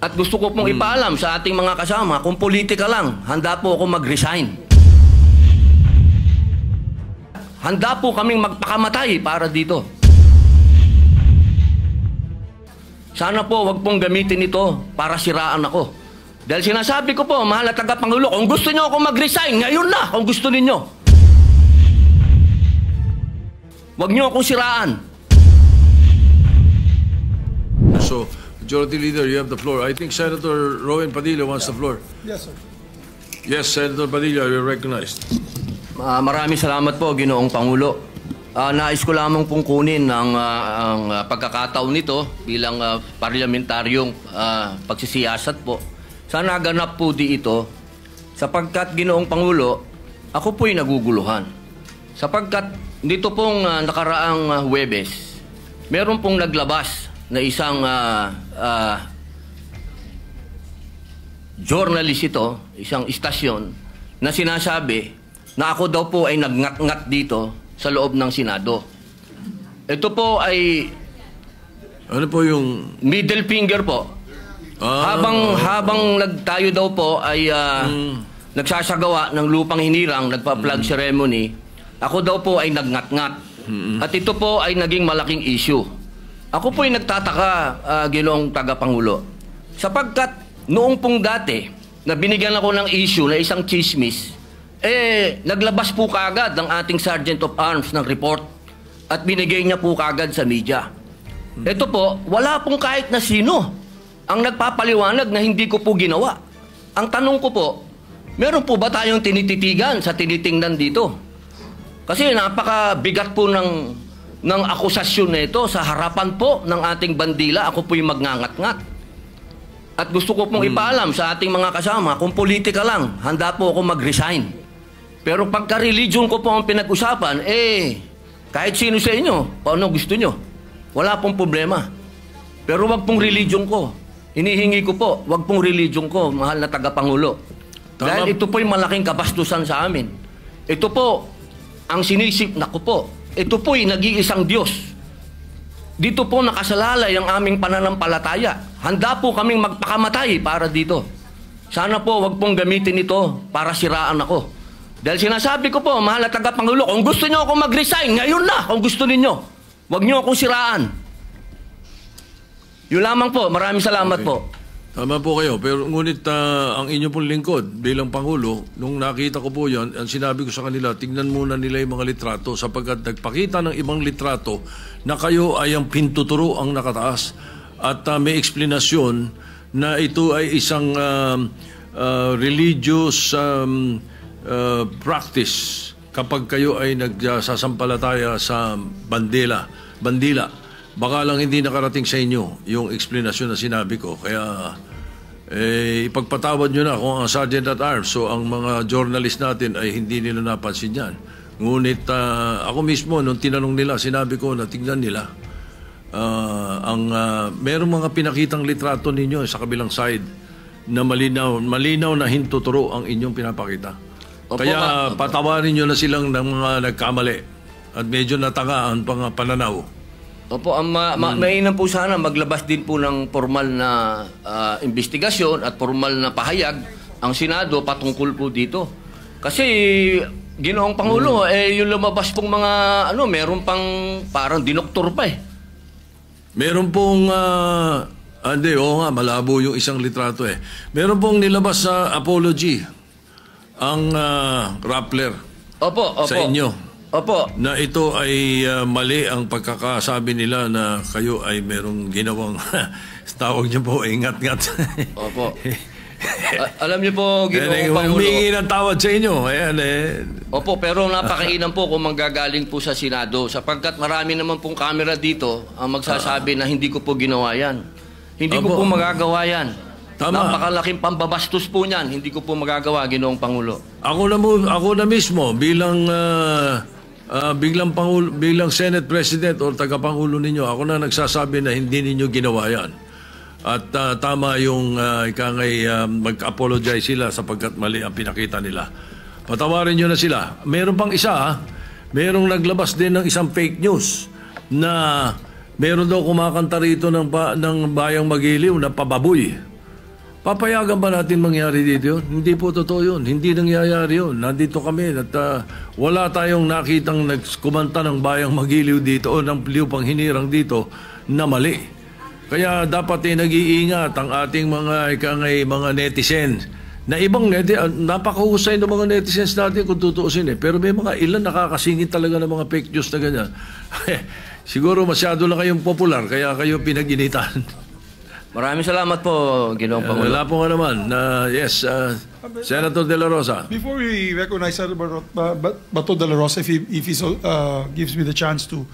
At gusto ko pong ipaalam sa ating mga kasama, kung politika lang, handa po ako mag-resign. Handa po kaming magpakamatay para dito. Sana po wag pong gamitin ito para siraan ako. Dahil sinasabi ko po, mahal na tagapangulo, kung gusto niyo ako mag-resign, ngayon na kung gusto ninyo. Wag niyo akong siraan. So, Majority Leader, you have the floor. I think Senator Rowan Padilla wants the floor. Yes, sir. Yes, Senator Padilla, you're recognized. Maraming salamat po, Ginoong Pangulo. Nais ko lamang pong kunin ang pagkakataon nito bilang parlamentaryong pagsisiyasat po. Sana ganap po di ito sapagkat, Ginoong Pangulo, ako po'y naguguluhan. Sapagkat dito pong nakaraang Huwebes, meron pong naglabas na isang journalist ito, isang istasyon, na sinasabi na ako daw po ay nagngat-ngat dito sa loob ng Senado. Ito po ay ano po yung middle finger po. Habang tayo daw po ay nagsasagawa ng lupang hinirang, nagpa-flag ceremony, ako daw po ay nagngat-ngat. At ito po ay naging malaking issue. Ako po ay nagtataka, Ginoong Tagapangulo, sapagkat noong pong dati na binigyan ako ng issue na isang chismis, naglabas po kaagad ng ating Sergeant of Arms ng report at binigay niya po kaagad sa media. Ito po, wala pong kahit na sino ang nagpapaliwanag na hindi ko po ginawa. Ang tanong ko po, meron po ba tayong tinititigan sa tinitingnan dito? Kasi napakabigat po ng akusasyon na ito sa harapan po ng ating bandila. Ako po'y magngangat-ngat. At gusto ko pong ipaalam sa ating mga kasama, kung politika lang, handa po ako mag-resign. Pero pagka religion ko po ang pinag-usapan, kahit sino sa inyo, kung ano gusto nyo, wala pong problema. Pero wag pong religion ko. Hinihingi ko po, wag pong religion ko, mahal na tagapangulo. Dahil ito po'y malaking kabastusan sa amin. Ito po, ang sinisip na ko po, ito po'y nag-iisang Diyos. Dito po nakasalalay ang aming pananampalataya. Handa po kaming magpakamatay para dito. Sana po wag pong gamitin ito para siraan ako. Dahil sinasabi ko po, mahal na tagapangulo, kung gusto niyo ako mag-resign, ngayon na kung gusto ninyo. Wag niyo akong siraan. Yun lamang po. Maraming salamat po. Tama po kayo, pero ngunit ang inyo pong lingkod bilang Pangulo, nung nakita ko po yan, ang sinabi ko sa kanila, tingnan muna nila yung mga litrato sapagkat nagpakita ng ibang litrato na kayo ay ang pintuturo ang nakataas at may eksplanasyon na ito ay isang religious practice kapag kayo ay nagsasampalataya sa bandila. Baka lang hindi nakarating sa inyo yung explanation na sinabi ko. Kaya ipagpatawad nyo na kung ang Sergeant at Arms, so ang mga journalist natin ay hindi nila napansin yan. Ngunit ako mismo, nung tinanong nila, sinabi ko na tingnan nila. Merong mga pinakitang litrato ninyo sa kabilang side na malinaw na hintuturo ang inyong pinapakita. Kaya patawarin nyo na silang ng mga nagkamali at medyo natanga ang pananaw. Opo, mainam po sana maglabas din po ng formal na investigasyon at formal na pahayag ang Senado patungkol po dito. Kasi, Ginoong Pangulo, yung lumabas pong mga, meron pang parang dinoktor pa Meron pong, malabo yung isang litrato Meron pong nilabas sa apology ang Rappler sa inyo. Opo. Na ito ay mali ang pagkakasabi nila na kayo ay merong ginawang tawag niyo po, ingat-ngat. Opo. Alam niyo po, Ginoong Pangulo. Humingi ng tawad sa inyo. Ayan Opo, pero napakainam po kung manggagaling po sa Senado sapagkat marami naman pong camera dito ang magsasabi na hindi ko po ginawa yan. Hindi ko po magagawa yan. Tama. Napakalaking pambabastos po niyan. Hindi ko po magagawa, Ginoong Pangulo. Ako na mismo bilang bilang Senate President o tagapangulo ninyo, ako na nagsasabi na hindi ninyo ginawa yan. At tama yung mag-apologize sila sapagkat mali ang pinakita nila. Patawarin nyo na sila. Meron pang isa, merong naglabas din ng isang fake news na meron daw kumakanta rito ng Bayang Magiliw na pababoy. Papayagan ba natin mangyari dito yun? Hindi po totoo yun. Hindi nangyayari yun. Nandito kami at wala tayong nakitang nagkumanta ng bayang magiliw dito o ng lupang hinirang dito na mali. Kaya dapat nag-iingat ang ating mga netizens. Na ibang napakahusay ng mga netizens natin kung tutuusin Pero may mga ilan nakakasingit talaga ng mga fake news na ganyan. Siguro masyado lang kayong popular kaya kayo pinag-initan. Maraming salamat po, Ginoong Pangulo. Wala po nga naman. Yes, Senator De La Rosa. Before we recognize Senator Bato De La Rosa, if he gives me the chance to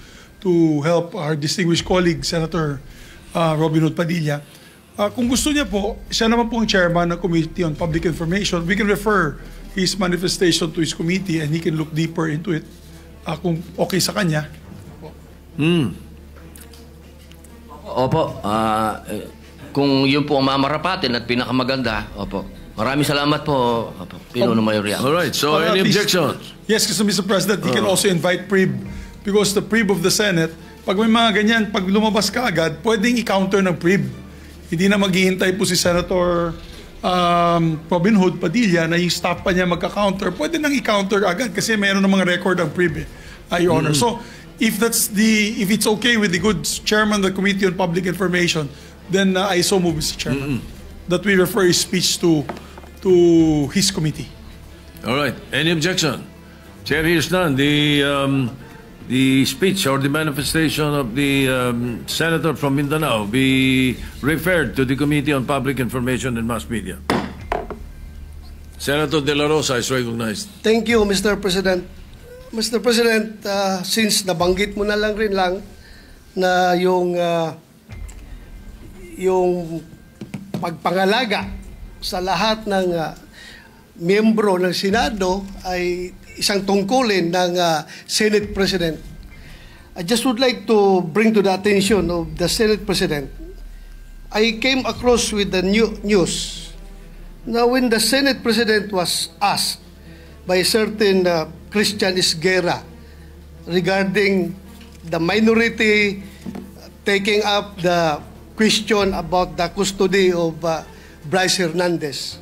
help our distinguished colleague, Senator Robin Hood Padilla, kung gusto niya po, siya naman po ang chairman ng Committee on Public Information, we can refer his manifestation to his committee and he can look deeper into it kung okay sa kanya. Opo, kung yun po ang mamarapatin at pinakamaganda, opo. Maraming salamat po, opo, Pinuno Mayor Yang. Alright, so any objections? Yes, kasi Mr. President, he can also invite PRIB because the PRIB of the Senate, pag may mga ganyan, pag lumabas ka agad, pwedeng i-counter ng PRIB. Hindi na maghihintay po si Senator Robin Hood Padilla na yung staff pa niya magka-counter. Pwede nang i-counter agad kasi mayroon ng mga record ang PRIB, Your Honor. So, if it's okay with the good chairman of the Committee on Public Information, then I so move, Mr. Chairman, that we refer his speech to his committee. All right. Any objection? Chair hears none. The speech or the manifestation of the senator from Mindanao be referred to the Committee on Public Information and Mass Media. Senator De La Rosa is recognized. Thank you, Mr. President. Mr. President, since nabanggit mo na lang na yung pagpangalaga sa lahat ng miyembro ng Senado ay isang tungkulin ng Senate President. I just would like to bring to the attention of the Senate President. I came across with the news na when the Senate President was asked by a certain Christian Esguerra regarding the minority taking up the question about the custody of Bryce Hernandez.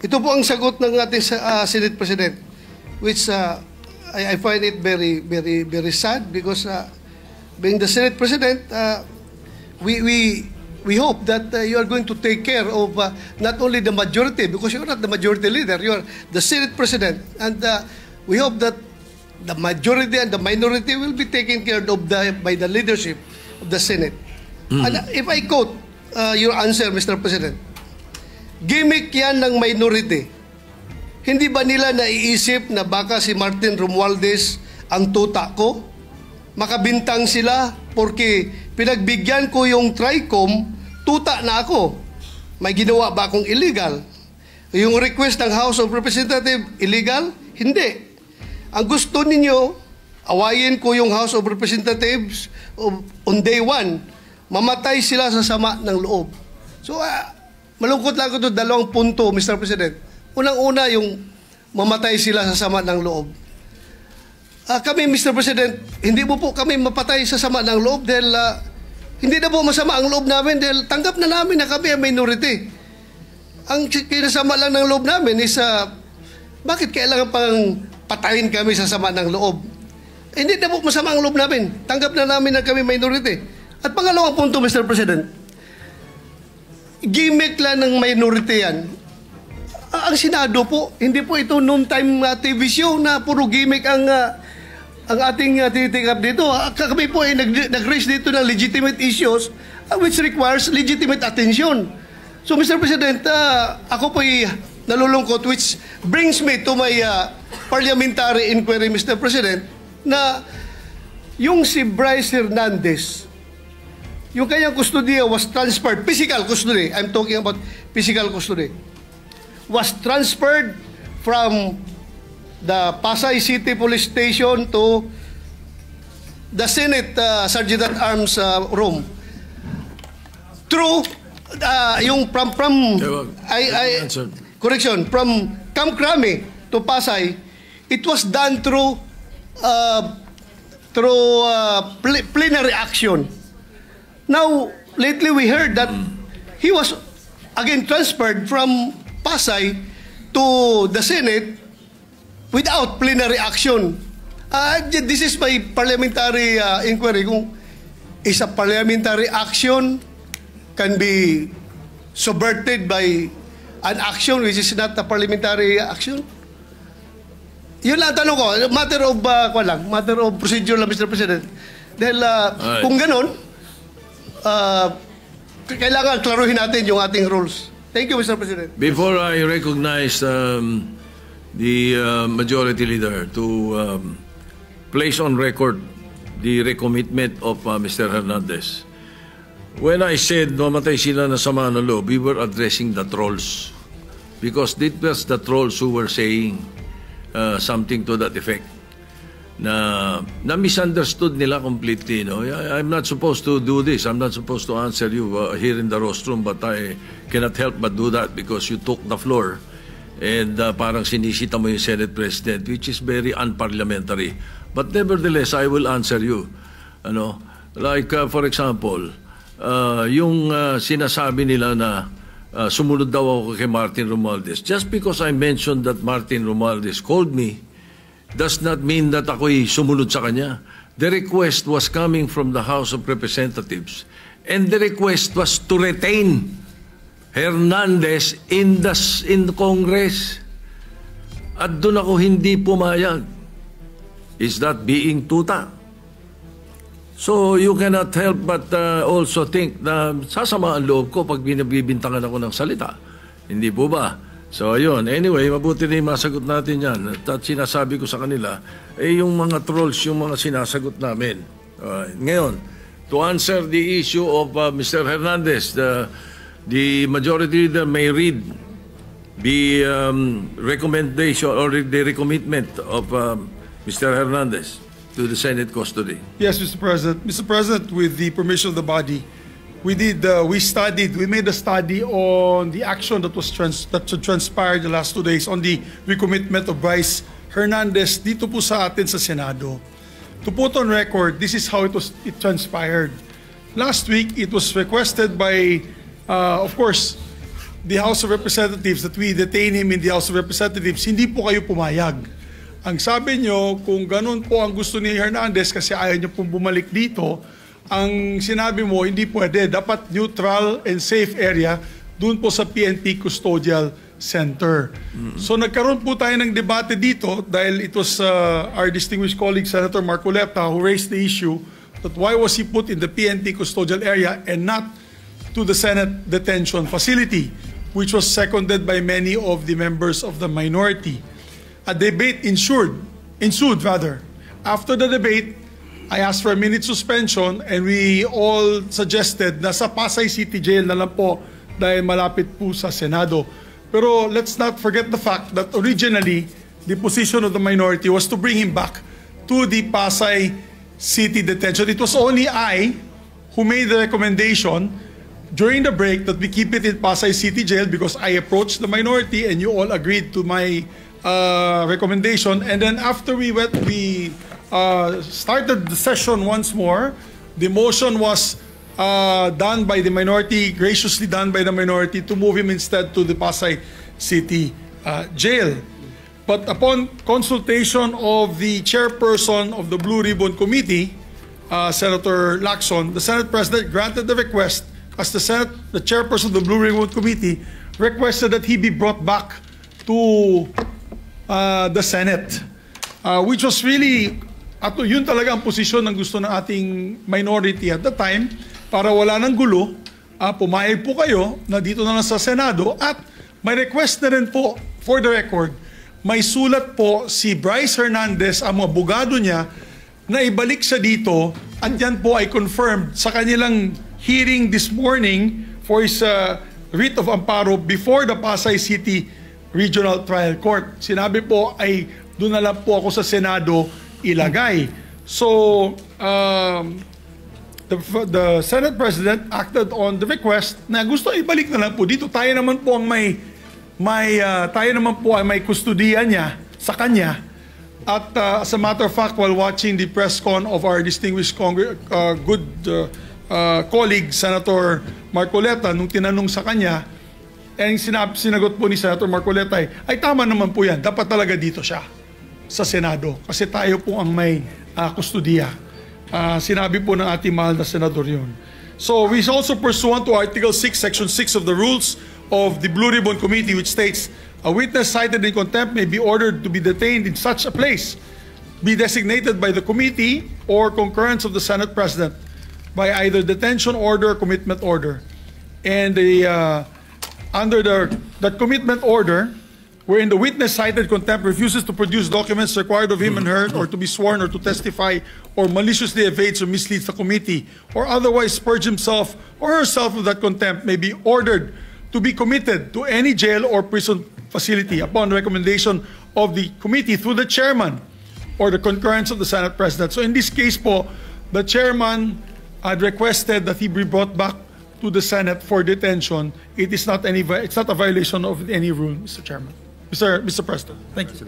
Ito po ang sagot ng ating Senate President, which I find it very, very, very sad because being the Senate President, we hope that you are going to take care of not only the majority, because you're not the majority leader, you're the Senate President, and we hope that the majority and the minority will be taken care of by the leadership of the Senate. And if I quote your answer, Mr. President, gimmick yan ng minority. Hindi ba nila naiisip na baka si Martin Romualdez ang tuta ko? Makabintang sila porque pinagbigyan ko yung TRICOM, tuta na ako. May ginawa ba akong illegal? Yung request ng House of Representatives, illegal? Hindi. Ang gusto ninyo, awayin ko yung House of Representatives on day one. Mamatay sila sa sama ng loob. So, malungkot lang ko ito, dalawang punto, Mr. President. Unang-una, yung mamatay sila sa sama ng loob. Kami, Mr. President, hindi mo po kami mapatay sa sama ng loob dahil hindi na po masama ang loob namin dahil tanggap na namin na kami ang minority. Ang kinasama lang ng loob namin is bakit kailangan pang patayin kami sa sama ng loob? Hindi na po masama ang loob namin. Tanggap na namin na kami minority. At pangalawang punto, Mr. President, gimmick lang ng minority yan. Ang Senado po, hindi po ito noon-time TV show na puro gimmick ang ating tinitikap dito. Kami po ay nag-raise dito ng legitimate issues which requires legitimate attention. So, Mr. President, ako po ay nalulungkot which brings me to my parliamentary inquiry, Mr. President, na yung si Bryce Hernandez, yung kanyang custodiya was transferred, physical custody, I'm talking about physical custody, was transferred from the Pasay City Police Station to the Senate Sergeant at Arms room. Through yung from correction, from Camp Crame to Pasay, it was done through plenary action. Now, lately we heard that he was again transferred from Pasay to the Senate without plenary action. This is my parliamentary inquiry. Kung is a parliamentary action can be subverted by an action which is not a parliamentary action? Yun lang tanong ko. Matter of procedure lang, Mr. President. Dahil kung ganon, kailangan klaruhin natin yung ating rules. Thank you, Mr. President. Before I recognize the majority leader to place on record the recommitment of Mr. Hernandez, when I said mamatay sila na sama ng loob, we were addressing the trolls. Because it was the trolls who were saying something to that effect. Na misunderstood nila completely. No? I'm not supposed to do this. I'm not supposed to answer you here in the rostrum, but I cannot help but do that because you took the floor and parang sinisita mo yung Senate President, which is very unparliamentary. But nevertheless, I will answer you. Ano? Like, for example, yung sinasabi nila na sumunod daw ako kay Martin Romualdez. Just because I mentioned that Martin Romualdez called me, does not mean that ako'y sumunod sa kanya. The request was coming from the House of Representatives. And the request was to retain Hernandez in the Congress. At doon ako hindi pumayag. Is that being tuta? So you cannot help but also think na sasama ang loob ko pag binibintangan ako ng salita. Hindi po ba? So ayun, anyway, mabuti na yung masagot natin yan. At sinasabi ko sa kanila, yung mga trolls, yung mga sinasagot namin. Ngayon, to answer the issue of Mr. Hernandez, the majority leader may read the recommendation or the recommitment of Mr. Hernandez to the Senate custody. Yes, Mr. President. Mr. President, with the permission of the body, we made a study on the action that transpired the last 2 days on the recommitment of Vice Hernandez dito po sa atin sa Senado. To put on record, this is how it transpired. Last week, it was requested by, of course, the House of Representatives that we detain him in the House of Representatives. Hindi po kayo pumayag. Ang sabi nyo, kung ganun po ang gusto ni Hernandez kasi ayaw nyo pong bumalik dito, ang sinabi mo, hindi pwede. Dapat neutral and safe area dun po sa PNP Custodial Center. So nagkaroon po tayo ng debate dito dahil it was our distinguished colleague, Senator Marcoleta, who raised the issue that why was he put in the PNP Custodial area and not to the Senate Detention Facility, which was seconded by many of the members of the minority. A debate ensued. After the debate, I asked for a minute suspension and we all suggested na sa Pasay City Jail na lang po dahil malapit po sa Senado. Pero let's not forget the fact that originally, the position of the minority was to bring him back to the Pasay City Detention. It was only I who made the recommendation during the break that we keep it in Pasay City Jail because I approached the minority and you all agreed to my recommendation. And then after we started the session once more, the motion was done by the minority, graciously done by the minority, to move him instead to the Pasay City Jail. But upon consultation of the chairperson of the Blue Ribbon Committee, Senator Lacson, the Senate President granted the request as the chairperson of the Blue Ribbon Committee requested that he be brought back to the Senate, which was really, yun talaga ang posisyon ng gusto ng ating minority at the time, para wala ng gulo, pumayag po kayo na dito na lang sa Senado. At may request na rin po, for the record, may sulat po si Bryce Hernandez, ang mga abogado niya, na ibalik siya dito, at yan po ay confirmed sa kanilang hearing this morning for his writ of amparo before the Pasay City Regional Trial Court. Sinabi po ay doon na lang po ako sa Senado ilagay. So, the Senate President acted on the request na gusto ibalik na lang po dito. Tayo naman po ang may kustodiyan niya sa kanya. At as a matter of fact, while watching the press con of our distinguished colleague Senator Marcoleta, nung tinanong sa kanya And sinagot po ni Senator Marcoleta ay tama naman po yan. Dapat talaga dito siya sa Senado. Kasi tayo po ang may kustudiya. Sinabi po ng ating mahal na senador yun. So we also pursuant to Article 6, Section 6 of the Rules of the Blue Ribbon Committee, which states, a witness cited in contempt may be ordered to be detained in such a place, be designated by the committee or concurrence of the Senate President by either detention order or commitment order. And under that commitment order, wherein the witness cited contempt refuses to produce documents required of him and her, or to be sworn or to testify, or maliciously evades or misleads the committee, or otherwise purge himself or herself of that contempt, may be ordered to be committed to any jail or prison facility upon recommendation of the committee through the chairman or the concurrence of the Senate President. So in this case po, the chairman had requested that he be brought back to the Senate for detention. It's not a violation of any rule, Mr. Chairman. Mr. President. Thank you.